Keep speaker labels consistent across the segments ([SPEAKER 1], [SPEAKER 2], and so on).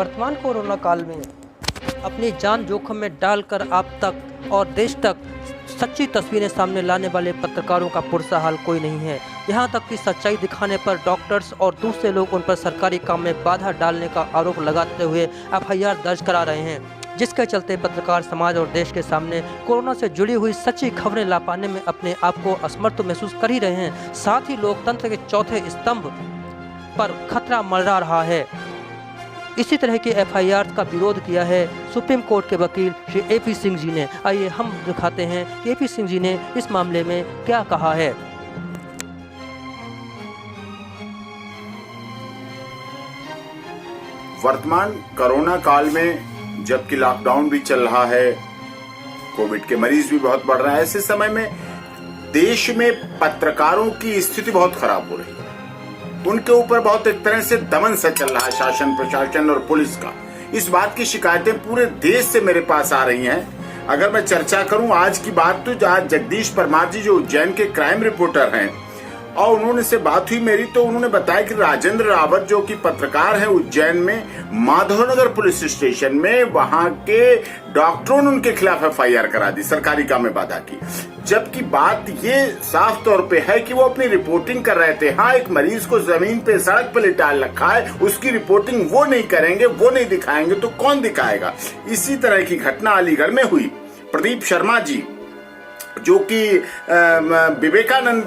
[SPEAKER 1] वर्तमान कोरोना काल में अपनी जान जोखिम में डालकर आप तक और देश तक सच्ची तस्वीरें सामने लाने वाले पत्रकारों का पुरसा हाल कोई नहीं है। यहां तक कि सच्चाई दिखाने पर डॉक्टर्स और दूसरे लोग उन पर सरकारी काम में बाधा डालने का आरोप लगाते हुए एफआईआर दर्ज करा रहे हैं, जिसके चलते पत्रकार समाज और देश के सामने कोरोना से जुड़ी हुई सच्ची खबरें ला पाने में अपने आप को असमर्थ महसूस कर ही रहे हैं। साथ ही लोकतंत्र के चौथे स्तंभ पर खतरा मंडरा रहा है। इसी तरह के एफआईआर का विरोध किया है सुप्रीम कोर्ट के वकील श्री एपी सिंह जी ने। आइए हम दिखाते हैं कि एपी सिंह जी ने इस मामले में क्या कहा है।
[SPEAKER 2] वर्तमान कोरोना काल में जबकि लॉकडाउन भी चल रहा है, कोविड के मरीज भी बहुत बढ़ रहे हैं, ऐसे समय में देश में पत्रकारों की स्थिति बहुत खराब हो रही है। उनके ऊपर बहुत एक तरह से दमन सा चल रहा है शासन, प्रशासन और पुलिस का। इस बात की शिकायतें पूरे देश से मेरे पास आ रही हैं। अगर मैं चर्चा करूं आज की बात, तो आज जगदीश परमार जी जो उज्जैन के क्राइम रिपोर्टर हैं और उन्होंने से बात हुई मेरी, तो उन्होंने बताया कि राजेंद्र रावत जो कि पत्रकार हैं उज्जैन में माधवनगर पुलिस स्टेशन में, वहां के डॉक्टरों ने उनके खिलाफ एफआईआर करा दी, सरकारी काम में बाधा की। जबकि बात ये साफ तौर पे है कि वो अपनी रिपोर्टिंग कर रहे थे। हाँ, एक मरीज को जमीन पे सड़क पे लिटा रखा है, उसकी रिपोर्टिंग वो नहीं करेंगे, वो नहीं दिखाएंगे तो कौन दिखाएगा। इसी तरह की घटना अलीगढ़ में हुई। प्रदीप शर्मा जी जो कि विवेकानंद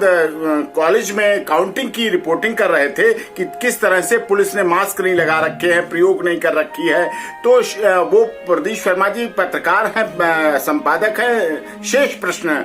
[SPEAKER 2] कॉलेज में काउंटिंग की रिपोर्टिंग कर रहे थे कि किस तरह से पुलिस ने मास्क नहीं लगा रखे हैं, प्रयोग नहीं कर रखी है, तो वो प्रदीप शर्मा जी पत्रकार हैं, संपादक हैं शेष प्रश्न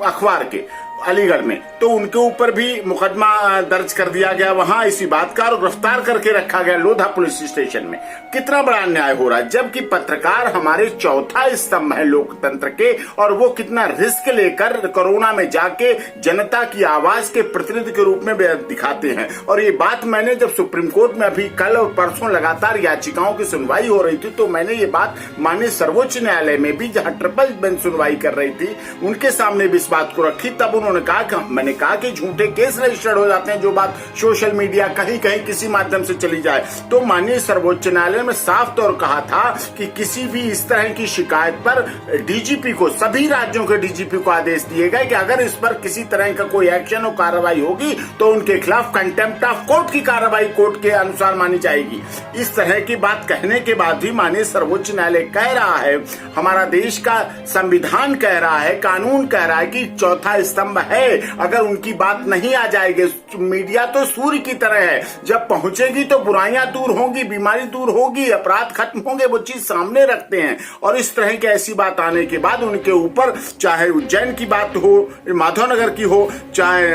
[SPEAKER 2] अखबार के अलीगढ़ में, तो उनके ऊपर भी मुकदमा दर्ज कर दिया गया वहां इसी बात का, और गिरफ्तार करके रखा गया लोधा पुलिस स्टेशन में। कितना बड़ा अन्याय हो रहा है, जबकि पत्रकार हमारे चौथा स्तंभ है लोकतंत्र के, और वो कितना रिस्क लेकर कोरोना में जाके जनता की आवाज के प्रतिनिधि के रूप में दिखाते हैं। और ये बात मैंने जब सुप्रीम कोर्ट में अभी कल और परसों लगातार याचिकाओं की सुनवाई हो रही थी, तो मैंने ये बात माननीय सर्वोच्च न्यायालय में भी, जहां ट्रिपल बेंच सुनवाई कर रही थी, उनके सामने भी इस बात को रखी। तब उन्होंने कहा, मैंने कहा कि झूठे केस रजिस्टर्ड हो जाते हैं, जो बात सोशल मीडिया कहीं कहीं किसी माध्यम से चली जाए। तो माननीय सर्वोच्च न्यायालय में साफ तौर कहा था कि किसी भी इस तरह की शिकायत पर डीजीपी को, सभी राज्यों के डीजीपी को आदेश दिए गए कि अगर इस पर किसी तरह का कोई एक्शन और कार्रवाई होगी तो उनके खिलाफ कंटेम्प्ट ऑफ कोर्ट की कार्रवाई कोर्ट के अनुसार मानी जाएगी। इस तरह की बात कहने के बाद भी माननीय सर्वोच्च न्यायालय कह रहा है, हमारा देश का संविधान कह रहा है, कानून कह रहा है कि चौथा स्तंभ है, अगर उनकी बात नहीं आ जाएगी। मीडिया तो सूर्य की तरह है, जब पहुंचेगी तो बुराइयां दूर होंगी, बीमारी दूर होगी, अपराध खत्म होंगे, वो चीज सामने रखते हैं। और इस तरह की ऐसी बात आने के बाद उनके ऊपर, चाहे उज्जैन की बात हो, माधवनगर की हो, चाहे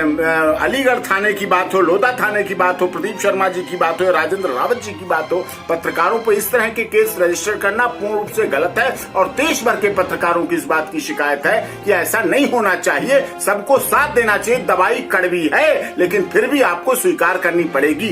[SPEAKER 2] अलीगढ़ थाने की बात हो, लोधा थाने की बात हो, प्रदीप शर्मा जी की बात हो, राजेंद्र रावत जी की बात हो, पत्रकारों पर इस तरह के केस रजिस्टर करना पूर्ण रूप से गलत है। और देश भर के पत्रकारों की इस बात की शिकायत है कि ऐसा नहीं होना चाहिए। सबको साथ देना चाहिए। दवाई कड़वी है, लेकिन फिर भी आपको स्वीकार करनी पड़ेगी।